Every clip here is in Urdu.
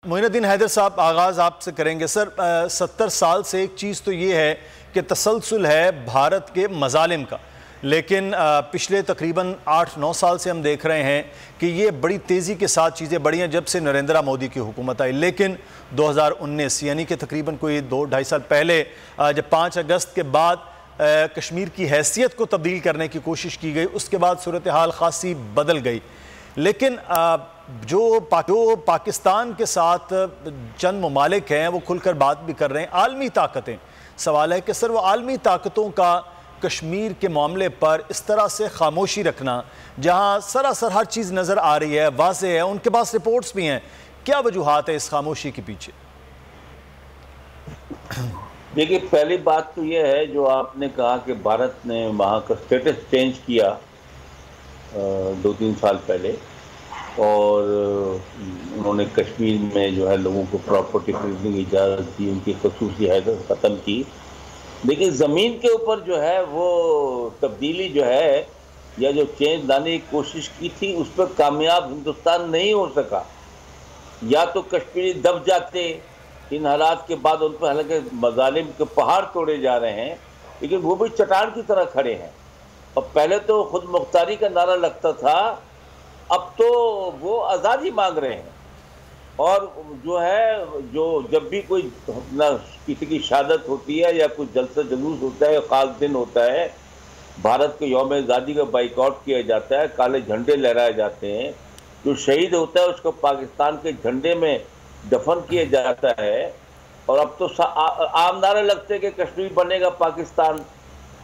معین الدین حیدر صاحب، آغاز آپ سے کریں گے۔ سر، 70 سال سے ایک چیز تو یہ ہے کہ تسلسل ہے بھارت کے مظالم کا، لیکن پچھلے تقریباً 8-9 سال سے ہم دیکھ رہے ہیں کہ یہ بڑی تیزی کے ساتھ چیزیں بڑھی ہیں جب سے نریندرا مودی کی حکومت آئی۔ لیکن 2019 یعنی کہ تقریباً کوئی 2-2.5 سال پہلے جب 5 اگست کے بعد کشمیر کی حیثیت کو تبدیل کرنے کی کوشش کی گئی، اس کے بعد صورتحال خاصی بدل گئی۔ لیکن جو پاکستان کے ساتھ چند ممالک ہیں وہ کھل کر بات بھی کر رہے ہیں، عالمی طاقتیں۔ سوال ہے کہ سر وہ عالمی طاقتوں کا کشمیر کے معاملے پر اس طرح سے خاموشی رکھنا، جہاں سراسر ہر چیز نظر آ رہی ہے، واضح ہے، ان کے پاس رپورٹس بھی ہیں، کیا وجوہات ہے اس خاموشی کے پیچھے؟ دیکھیے، پہلی بات تو یہ ہے جو آپ نے کہا کہ بھارت نے وہاں کا سٹیٹس چینج کیا 2-3 سال پہلے، اور انہوں نے کشمیر میں جو ہے لوگوں کو پراپرٹی خریدنے کی اجازت دی، ان کی خصوصی حیثیت ختم کی، لیکن زمین کے اوپر جو ہے وہ تبدیلی جو ہے یا جو چینج لانے کی کوشش کی تھی اس پر کامیاب ہندوستان نہیں ہو سکا۔ یا تو کشمیری دب جاتے ان حالات کے بعد، ان پر حالانکہ مظالم کے پہاڑ توڑے جا رہے ہیں لیکن وہ بھی چٹان کی طرح کھڑے ہیں، اور پہلے تو خود مختاری کا نعرہ لگتا تھا، اب تو وہ آزادی مانگ رہے ہیں۔ اور جو ہے جب بھی کوئی کسی کی شہادت ہوتی ہے یا کوئی جلسہ جلوس ہوتا ہے، خاص دن ہوتا ہے، بھارت کے یوم آزادی کا بائیکاٹ کیا جاتا ہے، کالے جھنڈے لہرائے جاتے ہیں، جو شہید ہوتا ہے اس کو پاکستان کے جھنڈے میں دفن کیا جاتا ہے، اور اب تو عام نعرے لگتے ہیں کہ کشمیر بنے گا پاکستان۔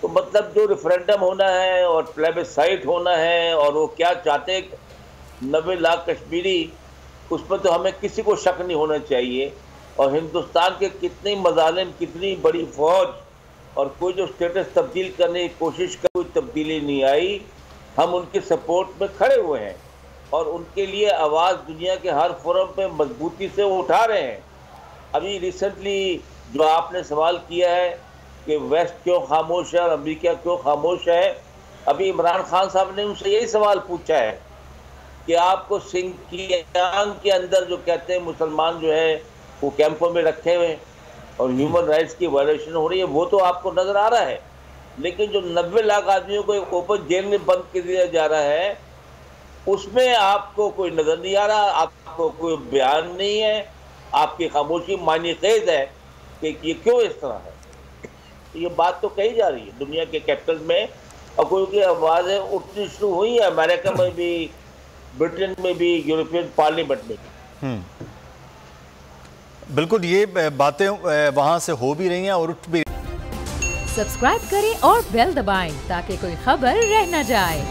تو مطلب جو ریفرینڈم ہونا ہے اور پلیبسائٹ ہونا ہے، اور وہ کیا چاہتے ہیں 90 لاکھ کشمیری، اس پر تو ہمیں کسی کو شک نہیں ہونا چاہیے۔ اور ہندوستان کے کتنی مظالم، کتنی بڑی فوج، اور کوئی جو سٹیٹس تبدیل کرنے کی کوشش کر کوئی تبدیلی نہیں آئی، ہم ان کے سپورٹ میں کھڑے ہوئے ہیں اور ان کے لیے آواز دنیا کے ہر فورم پہ مضبوطی سے اٹھا رہے ہیں۔ ابھی ریسنٹلی جو آپ نے سوال کیا ہے کہ ویسٹ کیوں خاموش ہے اور امریکہ کیوں خاموش ہے، ابھی عمران خان صاحب نے ان سے یہی سوال پوچھا ہے کہ آپ کو سنکیانگ کے اندر جو کہتے ہیں مسلمان جو ہے وہ کیمپوں میں رکھے ہوئے اور ہیومن رائٹس کی وائلیشن ہو رہی ہے، وہ تو آپ کو نظر آ رہا ہے، لیکن جو 90 لاکھ آدمیوں کو اوپن جیل میں بند کر دیا جا رہا ہے اس میں آپ کو کوئی نظر نہیں آ رہا، آپ کو کوئی بیان نہیں ہے، آپ کی خاموشی معنی خیز ہے کہ یہ کیوں اس طرح ہے۔ یہ بات تو کہی جا رہی ہے دنیا کے کیپٹل میں، اور کوئی کی آوازیں اٹھنی شروع ہوئی ہیں، امریکہ میں بھی، برٹن میں بھی، یورپین پارلیمنٹ میں بھی۔ بالکل یہ باتیں وہاں سے ہو بھی رہی ہیں اور اٹھ بھی۔ سبسکرائب کریں اور بیل دبائیں تاکہ کوئی خبر رہ نہ جائے۔